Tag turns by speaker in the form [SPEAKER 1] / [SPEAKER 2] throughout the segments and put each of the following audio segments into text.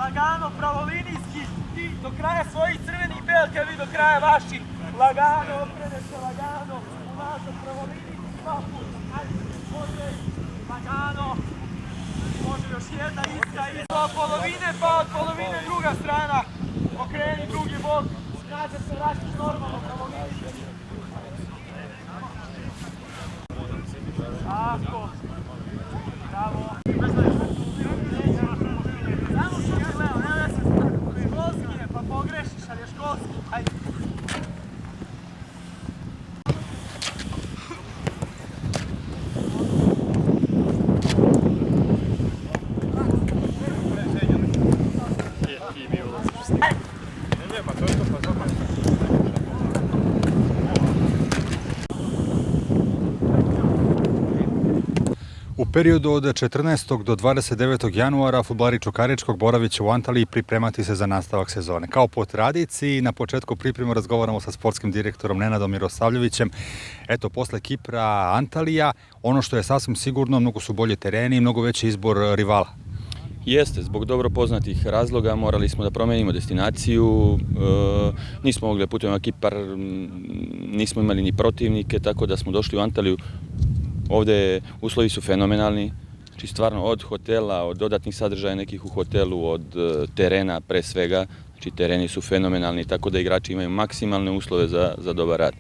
[SPEAKER 1] lagano, pravolinijski i do kraja svojih crvenih belka, vi do kraja vaših. Lagano, okrene se lagano, unazad pravolinijski, 2 puta. Ajde, može, lagano. Može još jedna iska, od polovine, pa od polovine druga strana. Okreni drugi bok, nazad se vraćaš normalno, pravolinijski. Tako. Bravo. Samo što je Leo, ne da se školski je, pa pogrešiš, ali je školski. Hajde.
[SPEAKER 2] U periodu od 14. do 29. januara fudbalari Čukaričkog boravit će u Antaliji i pripremati se za nastavak sezone. Kao po tradiciji, na početku pripreme razgovaramo sa sportskim direktorom Nenadom Mirosavljevićem. Eto, posle Kipra, Antalija, ono što je sasvim sigurno, mnogo su bolji tereni i mnogo veći izbor rivala.
[SPEAKER 3] Jeste, zbog dobro poznatih razloga morali smo da promenimo destinaciju, nismo mogli da putujemo na Kipar, nismo imali ni protivnike, tako da smo došli u Antaliju. Ovde uslovi su fenomenalni, znači stvarno od hotela, od dodatnih sadržaja nekih u hotelu, od terena pre svega, znači tereni su fenomenalni, tako da igrači imaju maksimalne uslove za dobar rad.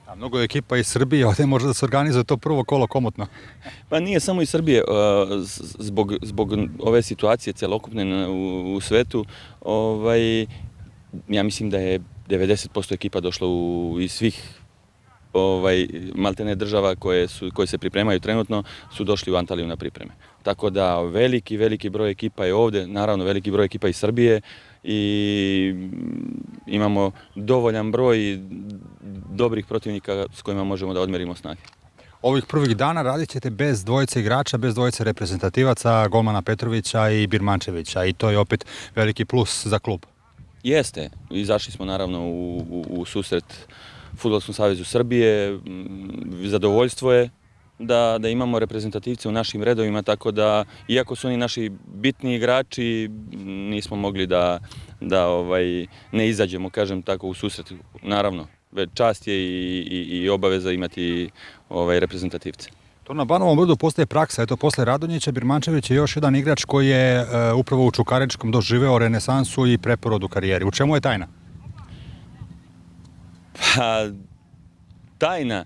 [SPEAKER 2] A mnogo je ekipa iz Srbije, ovde može da se organizuje to prvo kolo komotno.
[SPEAKER 3] Pa nije samo iz Srbije, zbog ove situacije celokupne u svetu, ja mislim da je 90% ekipa došlo iz svih maltene država koje se pripremaju trenutno su došli u Antaliju na pripreme. Tako da veliki broj ekipa je ovde, naravno veliki broj ekipa iz Srbije i imamo dovoljan broj dobrih protivnika s kojima možemo da odmerimo snage.
[SPEAKER 2] Ovih prvih dana radit ćete bez dvojice igrača, bez dvojice reprezentativaca, golmana Petrovića i Birmančevića i to je opet veliki plus za klub.
[SPEAKER 3] Jeste, izašli smo naravno u susret Fudbalskom savezu Srbije, zadovoljstvo je da imamo reprezentativce u našim redovima, tako da, iako su oni naši bitni igrači, nismo mogli da ne izađemo, kažem tako, u susret. Naravno, čast je i obaveza imati reprezentativce.
[SPEAKER 2] To na Banovom Brdu postaje praksa. Eto, posle Radonjića, Birmančević je još jedan igrač koji je upravo u Čukaričkom doživeo renesansu i preporod u karijeri. U čemu je tajna?
[SPEAKER 3] Pa, tajna,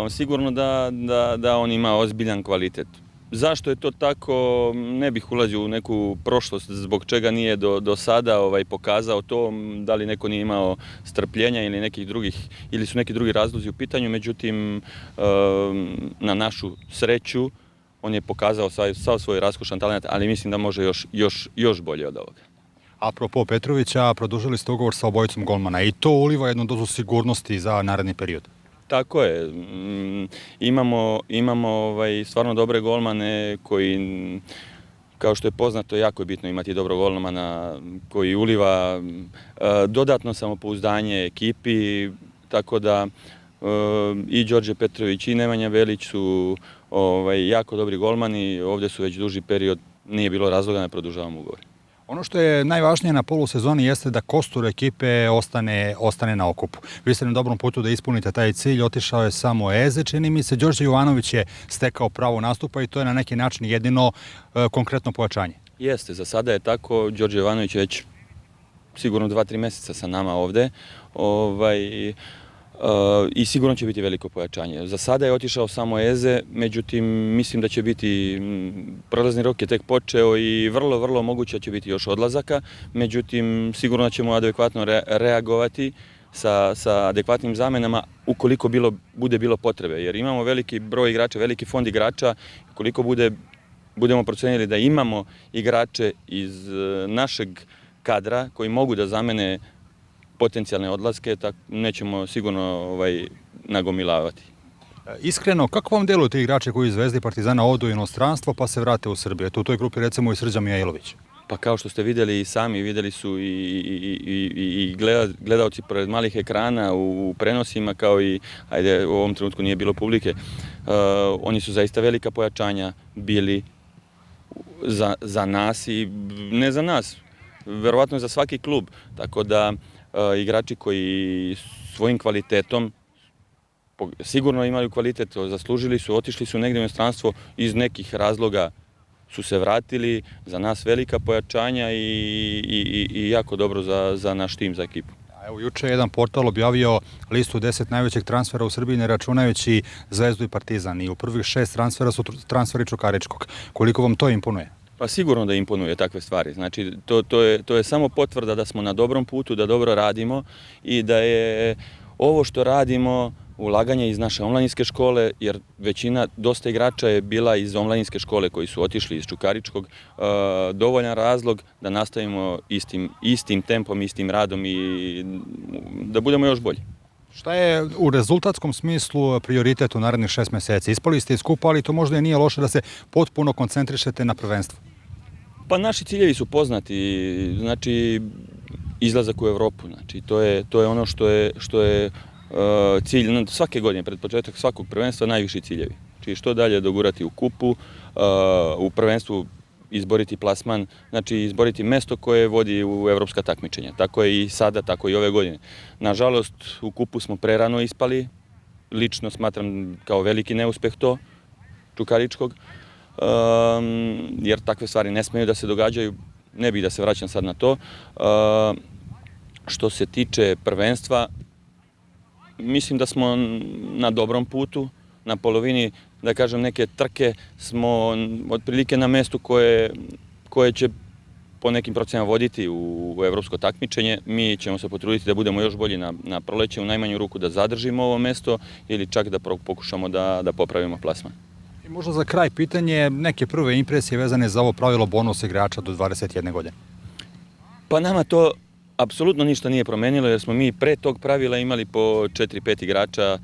[SPEAKER 3] sigurno da on ima ozbiljan kvalitet. Zašto je to tako, ne bih ulazio u neku prošlost zbog čega nije do sada pokazao to, da li neko nije imao strpljenja ili su neki drugi razlozi u pitanju, međutim, na našu sreću, on je pokazao sav svoj raskošan talent, ali mislim da može još bolje od ovoga.
[SPEAKER 2] Apropo Petrovića, produžili ste ugovor sa obojicom golmana i to uliva jednu dozu sigurnosti za naredni period.
[SPEAKER 3] Tako je. Imamo stvarno dobre golmane koji, kao što je poznato, jako je bitno imati dobrog golmana koji uliva dodatno samopouzdanje ekipi, tako da i Đorđe Petrović i Nemanja Velić su jako dobri golmani, ovde su već duži period, nije bilo razloga da ne produžavamo ugovor.
[SPEAKER 2] Ono što je najvažnije na polusezoni jeste da kostur ekipe ostane na okupu. Vi ste na dobrom putu da ispunite taj cilj, otišao je samo Eze, čini mi se. Đorđe Jovanović je stekao pravo nastupa i to je na neki način jedino konkretno pojačanje.
[SPEAKER 3] Jeste, za sada je tako. Đorđe Jovanović je već sigurno 2-3 meseca sa nama ovde. I sigurno će biti veliko pojačanje. Za sada je otišao samo Eze, međutim mislim da će biti, prelazni rok je tek počeo i vrlo moguće će biti još odlazaka, međutim sigurno ćemo adekvatno reagovati sa adekvatnim zamenama ukoliko bude bilo potrebe, jer imamo veliki broj igrača, veliki fond igrača, ukoliko budemo procenili da imamo igrače iz našeg kadra koji mogu da zamene potencijalne odlaske, nećemo sigurno nagomilavati.
[SPEAKER 2] Iskreno, kako vam deluju ti igrači koji iz Zvezde i Partizana odu u inostranstvo pa se vrate u Srbiju? U toj grupi recimo i Srđan Mijailović.
[SPEAKER 3] Pa kao što ste videli i sami, videli su i gledaoci pored malih ekrana u prenosima, kao i, ajde, u ovom trenutku nije bilo publike, oni su zaista velika pojačanja bili za nas i ne za nas. verovatno za svaki klub, tako da igrači koji svojim kvalitetom sigurno imaju kvalitet, zaslužili su, otišli su negdje u inostranstvo, iz nekih razloga su se vratili, za nas velika pojačanja i jako dobro za naš tim, za ekipu.
[SPEAKER 2] Evo, juče je jedan portal objavio listu 10 najvećih transfera u Srbiji, ne računajući Zvezdu i Partizan. I u prvih 6 transfera su transferi Čukaričkog. Koliko vam to imponuje?
[SPEAKER 3] Pa sigurno da imponuje takve stvari. Znači, to je samo potvrda da smo na dobrom putu, da dobro radimo i da je ovo što radimo ulaganje iz naše omladinske škole, jer većina, dosta igrača je bila iz omladinske škole koji su otišli iz Čukaričkog, dovoljan razlog da nastavimo istim tempom, istim radom i da budemo još bolji.
[SPEAKER 2] Šta je u rezultatskom smislu prioritet u narednih 6 meseci? Ispali ste iz kupa, ali to možda i nije loše da se potpuno koncentrišete na prvenstvo.
[SPEAKER 3] Pa naši ciljevi su poznati, znači izlazak u Evropu, znači to je ono što je cilj svake godine, pred početak svakog prvenstva, najviši ciljevi. Znači što dalje dogurati u kupu, u prvenstvu izboriti plasman, znači izboriti mesto koje vodi u evropska takmičenja. Tako je i sada, tako i ove godine. Nažalost, u kupu smo prerano ispali, lično smatram kao veliki neuspeh to, Čukaričkog, jer takve stvari ne smeju da se događaju, ne bih da se vraćam sad na to. Što se tiče prvenstva, mislim da smo na dobrom putu, na polovini, da kažem, neke trke smo otprilike na mestu koje će po nekim procenama voditi u evropsko takmičenje. Mi ćemo se potruditi da budemo još bolji na proleće, u najmanju ruku da zadržimo ovo mesto ili čak da pokušamo da popravimo plasman.
[SPEAKER 2] I možda za kraj pitanje, neke prve impresije vezane za ovo pravilo bonus igrača do 21 godine.
[SPEAKER 3] Pa nama to apsolutno ništa nije promenilo, jer smo mi pre tog pravila imali po 4-5 igrača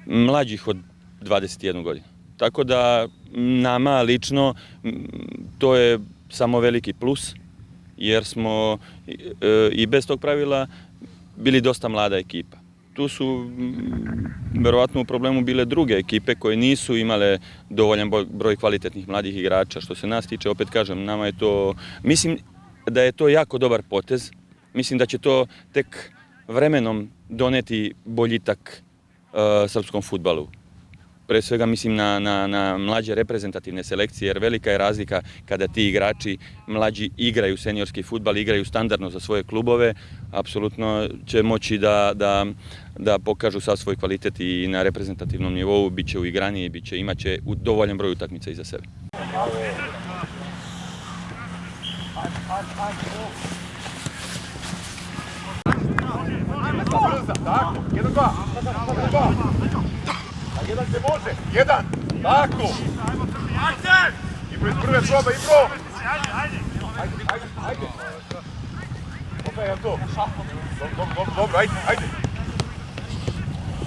[SPEAKER 3] mlađih od 21 godinu. Tako da nama lično to je samo veliki plus, jer smo i bez tog pravila bili dosta mlada ekipa. Tu su verovatno u problemu bile druge ekipe koje nisu imale dovoljan broj kvalitetnih mladih igrača. Što se nas tiče, opet kažem, nama je to, mislim da je to jako dobar potez. Mislim da će to tek vremenom doneti boljitak srpskom fudbalu. Pre svega mislim na mlađe reprezentativne selekcije, jer velika je razlika kada ti igrači mlađi igraju seniorski fudbal, igraju standardno za svoje klubove, apsolutno će moći da pokažu sav svoj kvalitet i na reprezentativnom nivou, bit će uigraniji, imaće dovoljan broj utakmica iza sebe.
[SPEAKER 4] Tako, 1-2. Jedan se može, jedan, tako. Ibro iz prve probe, Ibro. Ajde. Opet je to. Dobro, ajde.